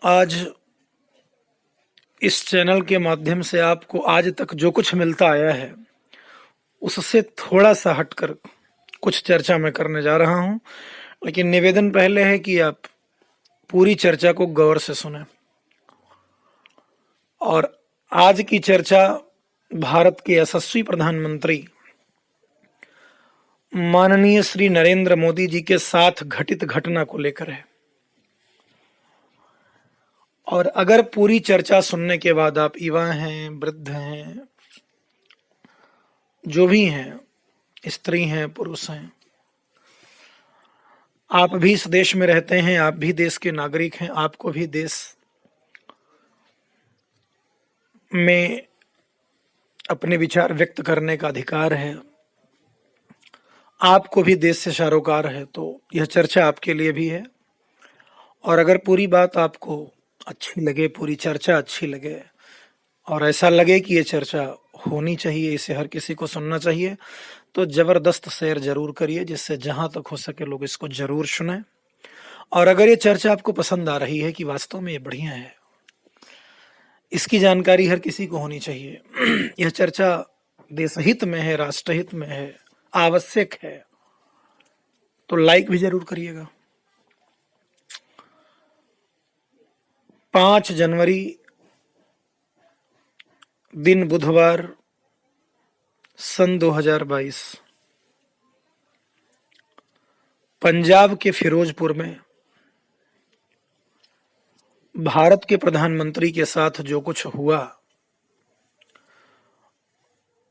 आज इस चैनल के माध्यम से आपको आज तक जो कुछ मिलता आया है उससे थोड़ा सा हटकर कुछ चर्चा मैं करने जा रहा हूं, लेकिन निवेदन पहले है कि आप पूरी चर्चा को गौर से सुनें। और आज की चर्चा भारत के यशस्वी प्रधानमंत्री माननीय श्री नरेंद्र मोदी जी के साथ घटित घटना को लेकर है। और अगर पूरी चर्चा सुनने के बाद आप युवा हैं, वृद्ध हैं, जो भी हैं, स्त्री हैं, पुरुष हैं, आप भी इस देश में रहते हैं, आप भी देश के नागरिक हैं, आपको भी देश में अपने विचार व्यक्त करने का अधिकार है, आपको भी देश से सरोकार है, तो यह चर्चा आपके लिए भी है। और अगर पूरी बात आपको अच्छी लगे, पूरी चर्चा अच्छी लगे और ऐसा लगे कि ये चर्चा होनी चाहिए, इसे हर किसी को सुनना चाहिए, तो जबरदस्त शेयर जरूर करिए, जिससे जहां तक हो सके लोग इसको जरूर सुने। और अगर ये चर्चा आपको पसंद आ रही है कि वास्तव में ये बढ़िया है, इसकी जानकारी हर किसी को होनी चाहिए, यह चर्चा देशहित में है, राष्ट्रहित में है, आवश्यक है, तो लाइक भी जरूर करिएगा। 5 जनवरी दिन बुधवार सन 2022 पंजाब के फिरोजपुर में भारत के प्रधानमंत्री के साथ जो कुछ हुआ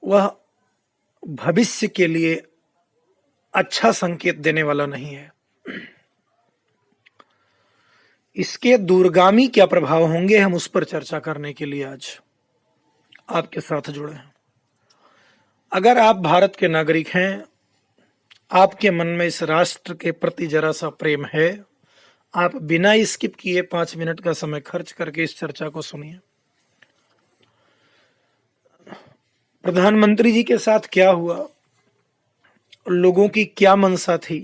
वह भविष्य के लिए अच्छा संकेत देने वाला नहीं है। इसके दूरगामी क्या प्रभाव होंगे, हम उस पर चर्चा करने के लिए आज आपके साथ जुड़े हैं। अगर आप भारत के नागरिक हैं, आपके मन में इस राष्ट्र के प्रति जरा सा प्रेम है, आप बिना स्किप किए 5 मिनट का समय खर्च करके इस चर्चा को सुनिए। प्रधानमंत्री जी के साथ क्या हुआ, लोगों की क्या मंशा थी,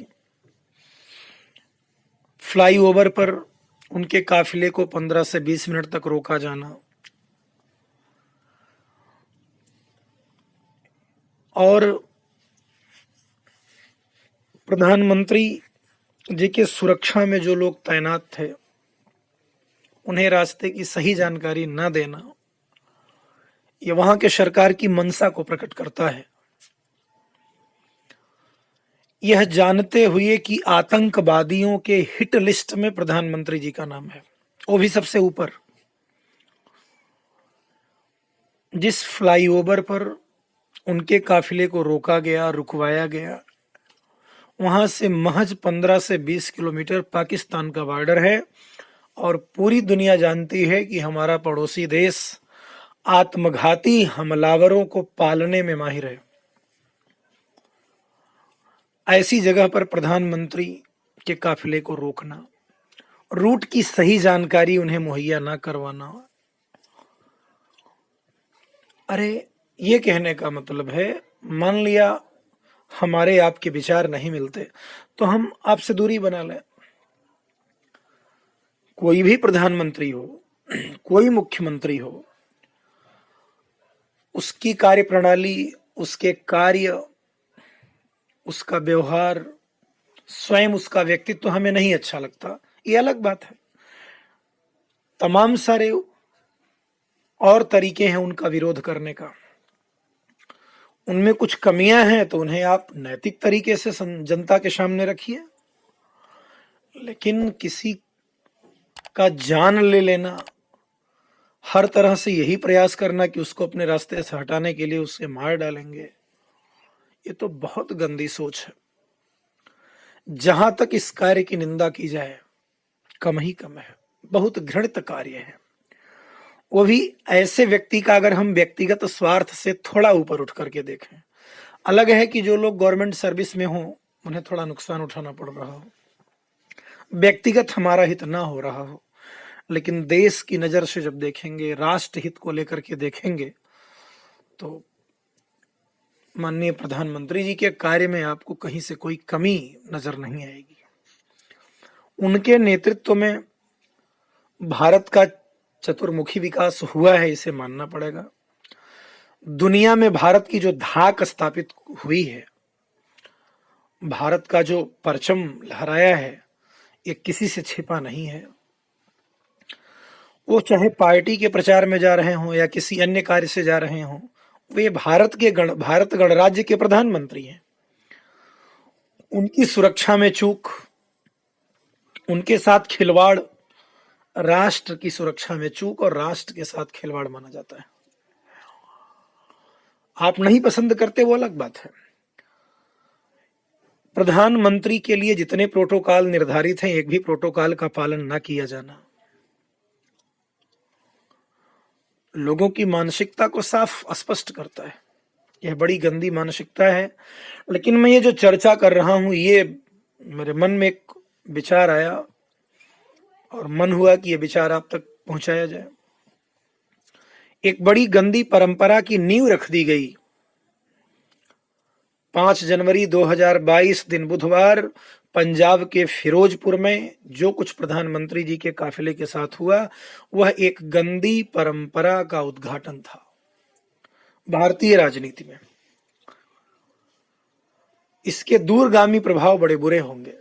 फ्लाईओवर पर उनके काफिले को 15 से 20 मिनट तक रोका जाना, और प्रधानमंत्री जी के सुरक्षा में जो लोग तैनात थे उन्हें रास्ते की सही जानकारी न देना, ये वहां के सरकार की मंशा को प्रकट करता है। यह जानते हुए कि आतंकवादियों के हिट लिस्ट में प्रधानमंत्री जी का नाम है, वो भी सबसे ऊपर। जिस फ्लाईओवर पर उनके काफिले को रोका गया, रुकवाया गया, वहां से महज 15 से 20 किलोमीटर पाकिस्तान का बॉर्डर है, और पूरी दुनिया जानती है कि हमारा पड़ोसी देश आत्मघाती हमलावरों को पालने में माहिर है। ऐसी जगह पर प्रधानमंत्री के काफिले को रोकना, रूट की सही जानकारी उन्हें मुहैया ना करवाना, अरे ये कहने का मतलब है, मान लिया हमारे आपके विचार नहीं मिलते तो हम आपसे दूरी बना लें। कोई भी प्रधानमंत्री हो, कोई मुख्यमंत्री हो, उसकी कार्यप्रणाली, उसके कार्य, उसका व्यवहार, स्वयं उसका व्यक्तित्व हमें नहीं अच्छा लगता, ये अलग बात है। तमाम सारे और तरीके हैं उनका विरोध करने का, उनमें कुछ कमियां हैं तो उन्हें आप नैतिक तरीके से जनता के सामने रखिए, लेकिन किसी का जान ले लेना, हर तरह से यही प्रयास करना कि उसको अपने रास्ते से हटाने के लिए उसे मार डालेंगे, ये तो बहुत गंदी सोच है। जहां तक इस कार्य की निंदा की जाए कम ही कम है, बहुत घृणित कार्य है। वो भी ऐसे व्यक्ति का, अगर हम व्यक्तिगत स्वार्थ से थोड़ा ऊपर उठ करके देखें। अलग है कि जो लोग गवर्नमेंट सर्विस में हों उन्हें थोड़ा नुकसान उठाना पड़ रहा हो, व्यक्तिगत हमारा हित ना हो रहा हो, लेकिन देश की नजर से जब देखेंगे, राष्ट्र हित को लेकर के देखेंगे, तो माननीय प्रधानमंत्री जी के कार्य में आपको कहीं से कोई कमी नजर नहीं आएगी। उनके नेतृत्व में भारत का चतुर्मुखी विकास हुआ है, इसे मानना पड़ेगा। दुनिया में भारत की जो धाक स्थापित हुई है, भारत का जो परचम लहराया है, ये किसी से छिपा नहीं है। वो चाहे पार्टी के प्रचार में जा रहे हों या किसी अन्य कार्य से जा रहे हों, वे भारत गणराज्य के प्रधानमंत्री हैं। उनकी सुरक्षा में चूक, उनके साथ खिलवाड़ राष्ट्र की सुरक्षा में चूक और राष्ट्र के साथ खिलवाड़ माना जाता है। आप नहीं पसंद करते वो अलग बात है। प्रधानमंत्री के लिए जितने प्रोटोकॉल निर्धारित हैं, एक भी प्रोटोकॉल का पालन न किया जाना लोगों की मानसिकता को साफ स्पष्ट करता है। यह बड़ी गंदी मानसिकता है। लेकिन मैं ये जो चर्चा कर रहा हूं, ये मेरे मन में एक विचार आया और मन हुआ कि ये विचार आप तक पहुंचाया जाए। एक बड़ी गंदी परंपरा की नींव रख दी गई। 5 जनवरी 2022 दिन बुधवार पंजाब के फिरोजपुर में जो कुछ प्रधानमंत्री जी के काफिले के साथ हुआ, वह एक गंदी परंपरा का उद्घाटन था भारतीय राजनीति में। इसके दूरगामी प्रभाव बड़े बुरे होंगे।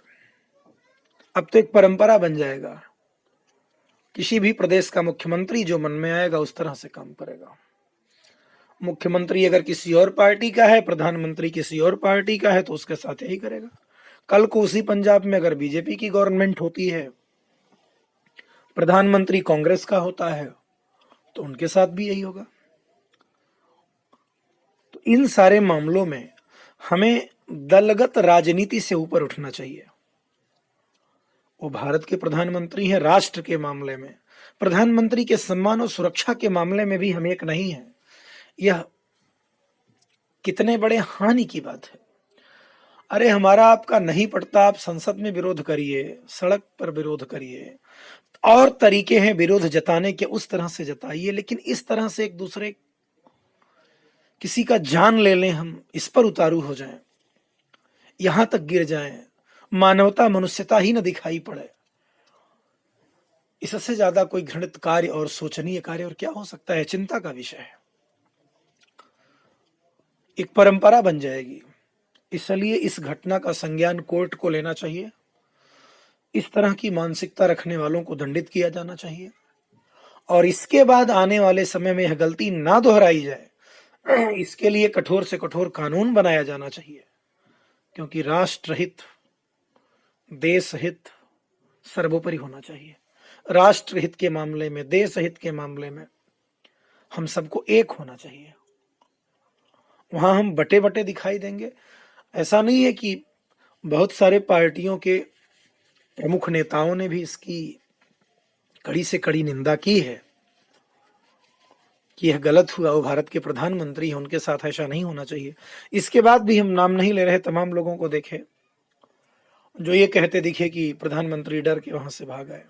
अब तो एक परंपरा बन जाएगा, किसी भी प्रदेश का मुख्यमंत्री जो मन में आएगा उस तरह से काम करेगा। मुख्यमंत्री अगर किसी और पार्टी का है, प्रधानमंत्री किसी और पार्टी का है, तो उसके साथ यही करेगा। कल को उसी पंजाब में अगर बीजेपी की गवर्नमेंट होती है, प्रधानमंत्री कांग्रेस का होता है, तो उनके साथ भी यही होगा। तो इन सारे मामलों में हमें दलगत राजनीति से ऊपर उठना चाहिए। वो भारत के प्रधानमंत्री हैं। राष्ट्र के मामले में, प्रधानमंत्री के सम्मान और सुरक्षा के मामले में भी हम एक नहीं है। यह कितने बड़े हानि की बात है। अरे हमारा आपका नहीं पड़ता, आप संसद में विरोध करिए, सड़क पर विरोध करिए, और तरीके हैं विरोध जताने के, उस तरह से जताइए। लेकिन इस तरह से एक दूसरे किसी का जान ले लें, हम इस पर उतारू हो जाएं, यहां तक गिर जाएं, मानवता मनुष्यता ही न दिखाई पड़े, इससे ज्यादा कोई घृणित कार्य और शोचनीय कार्य और क्या हो सकता है। चिंता का विषय है। एक परंपरा बन जाएगी। इसलिए इस घटना का संज्ञान कोर्ट को लेना चाहिए। इस तरह की मानसिकता रखने वालों को दंडित किया जाना चाहिए और इसके बाद आने वाले समय में यह गलती ना दोहराई जाए, इसके लिए कठोर से कठोर कानून बनाया जाना चाहिए। क्योंकि राष्ट्रहित, देश हित सर्वोपरि होना चाहिए। राष्ट्रहित के मामले में, देश हित के मामले में हम सबको एक होना चाहिए। वहां हम बटे बटे दिखाई देंगे। ऐसा नहीं है कि बहुत सारे पार्टियों के प्रमुख नेताओं ने भी इसकी कड़ी से कड़ी निंदा की है कि यह गलत हुआ। वो भारत के प्रधानमंत्री हैं, उनके साथ ऐसा नहीं होना चाहिए। इसके बाद भी हम नाम नहीं ले रहे, तमाम लोगों को देखे जो ये कहते दिखे कि प्रधानमंत्री डर के वहां से भाग आए।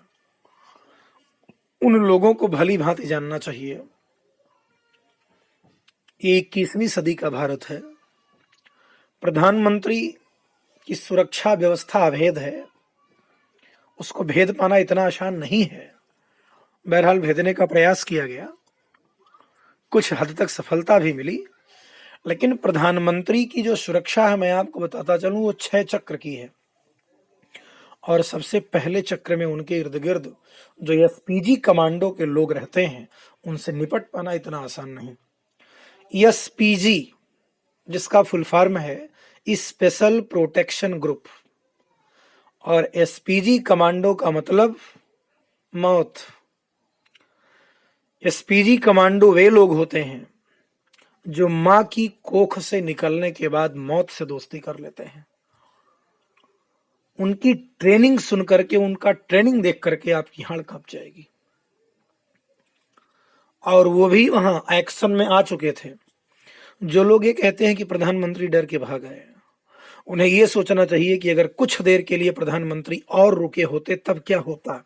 उन लोगों को भली भांति जानना चाहिए, ये 21वीं सदी का भारत है। प्रधानमंत्री की सुरक्षा व्यवस्था अभेद है, उसको भेद पाना इतना आसान नहीं है। बहरहाल भेदने का प्रयास किया गया, कुछ हद तक सफलता भी मिली। लेकिन प्रधानमंत्री की जो सुरक्षा है, मैं आपको बताता चलूं, वो 6 चक्र की है। और सबसे पहले चक्र में उनके इर्द गिर्द जो एसपीजी कमांडो के लोग रहते हैं, उनसे निपट पाना इतना आसान नहीं। एसपीजी जिसका फुल फॉर्म है स्पेशल प्रोटेक्शन ग्रुप, और एसपीजी कमांडो का मतलब मौत। एसपीजी कमांडो वे लोग होते हैं जो मां की कोख से निकलने के बाद मौत से दोस्ती कर लेते हैं। उनकी ट्रेनिंग सुन करके, उनका ट्रेनिंग देख करके आपकी हाड़ कांप जाएगी। और वो भी वहां एक्शन में आ चुके थे। जो लोग ये कहते हैं कि प्रधानमंत्री डर के भाग आए, उन्हें यह सोचना चाहिए कि अगर कुछ देर के लिए प्रधानमंत्री और रुके होते तब क्या होता।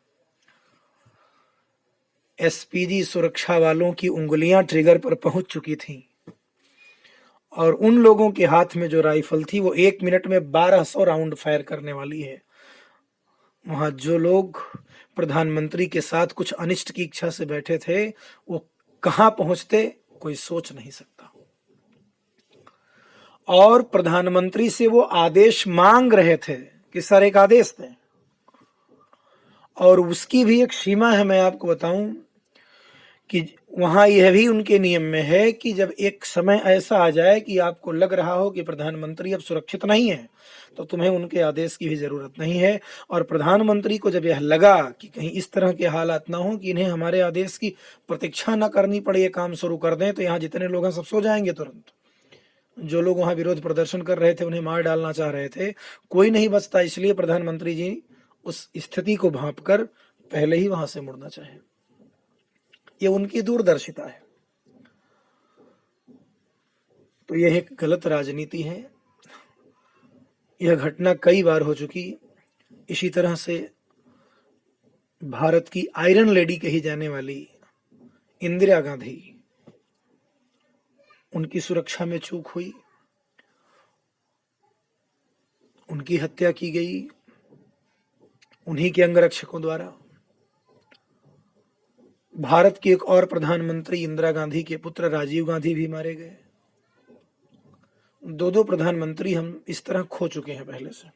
एसपीजी सुरक्षा वालों की उंगलियां ट्रिगर पर पहुंच चुकी थीं और उन लोगों के हाथ में जो राइफल थी वो 1 मिनट में 1200 राउंड फायर करने वाली है। वहां जो लोग प्रधानमंत्री के साथ कुछ अनिष्ट की इच्छा से बैठे थे, वो कहां पहुंचते कोई सोच नहीं सकता। और प्रधानमंत्री से वो आदेश मांग रहे थे कि सर एक आदेश दें, और उसकी भी एक सीमा है। मैं आपको बताऊं कि वहां यह भी उनके नियम में है कि जब एक समय ऐसा आ जाए कि आपको लग रहा हो कि प्रधानमंत्री अब सुरक्षित नहीं है, तो तुम्हें उनके आदेश की भी जरूरत नहीं है। और प्रधानमंत्री को जब यह लगा कि कहीं इस तरह के हालात ना हो कि इन्हें हमारे आदेश की प्रतीक्षा न करनी पड़े, ये काम शुरू कर दें, तो यहाँ जितने लोग हैं सब सो जाएंगे तुरंत। जो लोग वहां विरोध प्रदर्शन कर रहे थे, उन्हें मार डालना चाह रहे थे, कोई नहीं बचता। इसलिए प्रधानमंत्री जी उस स्थिति को भांप कर पहले ही वहां से मुड़ना चाहे। ये उनकी दूरदर्शिता है। तो यह एक गलत राजनीति है। यह घटना कई बार हो चुकी। इसी तरह से भारत की आयरन लेडी कही जाने वाली इंदिरा गांधी, उनकी सुरक्षा में चूक हुई, उनकी हत्या की गई उन्हीं के अंगरक्षकों द्वारा। भारत की एक और प्रधानमंत्री इंदिरा गांधी के पुत्र राजीव गांधी भी मारे गए। दो प्रधानमंत्री हम इस तरह खो चुके हैं पहले से।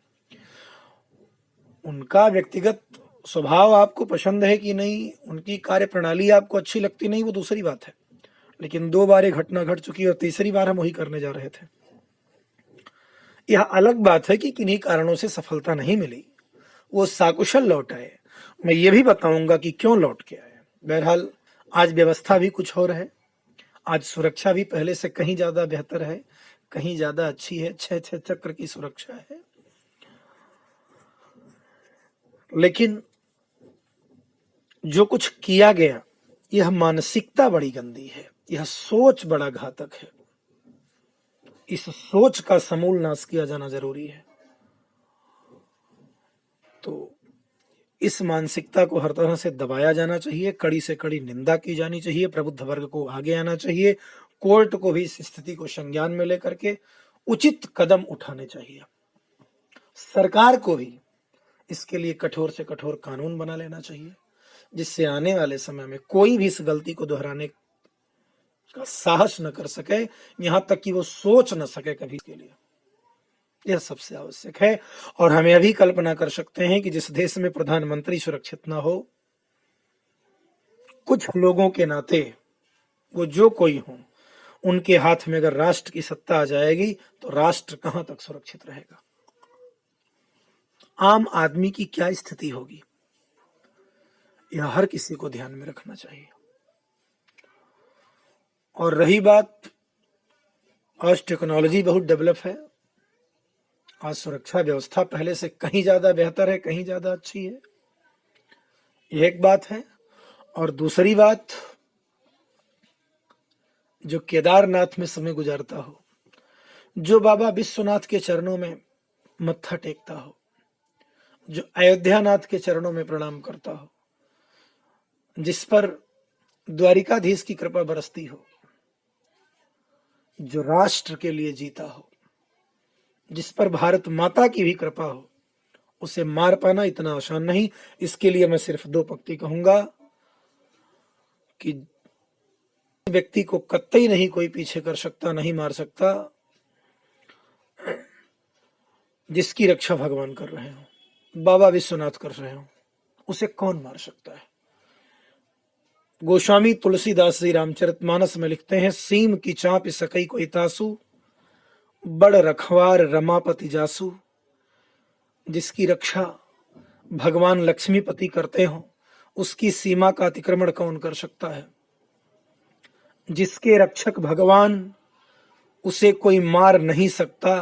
उनका व्यक्तिगत स्वभाव आपको पसंद है कि नहीं, उनकी कार्य प्रणाली आपको अच्छी लगती नहीं, वो दूसरी बात है। लेकिन 2 बार ये घटना घट चुकी और तीसरी बार हम वही करने जा रहे थे। यह अलग बात है कि किन्हीं कारणों से सफलता नहीं मिली, वो साकुशल लौट आए। मैं ये भी बताऊंगा कि क्यों लौट के आए। बहरहाल आज व्यवस्था भी कुछ और है, आज सुरक्षा भी पहले से कहीं ज्यादा बेहतर है, कहीं ज्यादा अच्छी है। 6 चक्र की सुरक्षा है। लेकिन जो कुछ किया गया, यह मानसिकता बड़ी गंदी है, यह सोच बड़ा घातक है। इस सोच का समूल नाश किया जाना जरूरी है। तो इस मानसिकता को हर तरह से दबाया जाना चाहिए, कड़ी से कड़ी निंदा की जानी चाहिए, प्रबुद्ध वर्ग को आगे आना चाहिए, कोर्ट को भी इस स्थिति को संज्ञान में लेकर के उचित कदम उठाने चाहिए। सरकार को भी इसके लिए कठोर से कठोर कानून बना लेना चाहिए, जिससे आने वाले समय में कोई भी इस गलती को दोहराने का साहस न कर सके, यहां तक कि वो सोच न सके कभी के लिए। यह सबसे आवश्यक है। और हमें अभी कल्पना कर सकते हैं कि जिस देश में प्रधानमंत्री सुरक्षित ना हो, कुछ लोगों के नाते वो जो कोई हो, उनके हाथ में अगर राष्ट्र की सत्ता आ जाएगी तो राष्ट्र कहां तक सुरक्षित रहेगा, आम आदमी की क्या स्थिति होगी, यह हर किसी को ध्यान में रखना चाहिए। और रही बात, आज टेक्नोलॉजी बहुत डेवलप है, आज सुरक्षा व्यवस्था पहले से कहीं ज्यादा बेहतर है, कहीं ज्यादा अच्छी है, यह एक बात है। और दूसरी बात, जो केदारनाथ में समय गुजारता हो, जो बाबा विश्वनाथ के चरणों में मत्था टेकता हो, जो अयोध्यानाथ के चरणों में प्रणाम करता हो, जिस पर द्वारिकाधीश की कृपा बरसती हो, जो राष्ट्र के लिए जीता हो, जिस पर भारत माता की भी कृपा हो, उसे मार पाना इतना आसान नहीं। इसके लिए मैं सिर्फ 2 पंक्ति कहूंगा कि व्यक्ति को कतई नहीं कोई पीछे कर सकता, नहीं मार सकता, जिसकी रक्षा भगवान कर रहे हो, बाबा विश्वनाथ कर रहे हो, उसे कौन मार सकता है। गोस्वामी तुलसीदास जी रामचरितमानस में लिखते हैं, सीम की चाप सकई कोई तासु, बड़ रखवार रमापति जासु। जिसकी रक्षा भगवान लक्ष्मीपति करते हो, उसकी सीमा का अतिक्रमण कौन कर सकता है। जिसके रक्षक भगवान, उसे कोई मार नहीं सकता।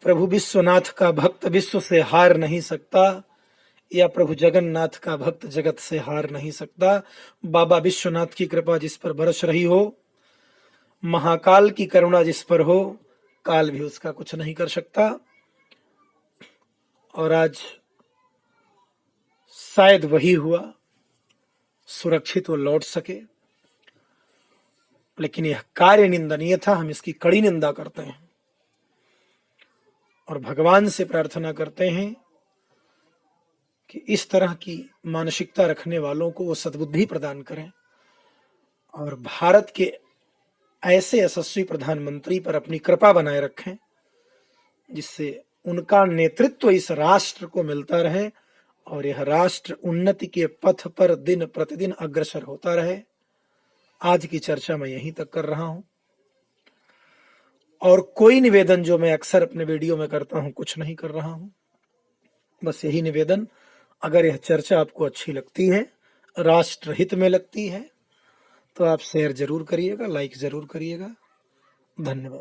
प्रभु विश्वनाथ का भक्त विश्व से हार नहीं सकता, या प्रभु जगन्नाथ का भक्त जगत से हार नहीं सकता। बाबा विश्वनाथ की कृपा जिस पर बरस रही हो, महाकाल की करुणा जिस पर हो, काल भी उसका कुछ नहीं कर सकता। और आज शायद वही हुआ, सुरक्षित वो लौट सके, लेकिन यह कार्य निंदनीय था। हम इसकी कड़ी निंदा करते हैं और भगवान से प्रार्थना करते हैं कि इस तरह की मानसिकता रखने वालों को वो सद्बुद्धि प्रदान करें और भारत के ऐसे यशस्वी प्रधानमंत्री पर अपनी कृपा बनाए रखें जिससे उनका नेतृत्व इस राष्ट्र को मिलता रहे और यह राष्ट्र उन्नति के पथ पर दिन प्रतिदिन अग्रसर होता रहे। आज की चर्चा मैं यहीं तक कर रहा हूं और कोई निवेदन जो मैं अक्सर अपने वीडियो में करता हूं कुछ नहीं कर रहा हूं। बस यही निवेदन, अगर यह चर्चा आपको अच्छी लगती है, राष्ट्र हित में लगती है, तो आप शेयर जरूर करिएगा, लाइक जरूर करिएगा। धन्यवाद।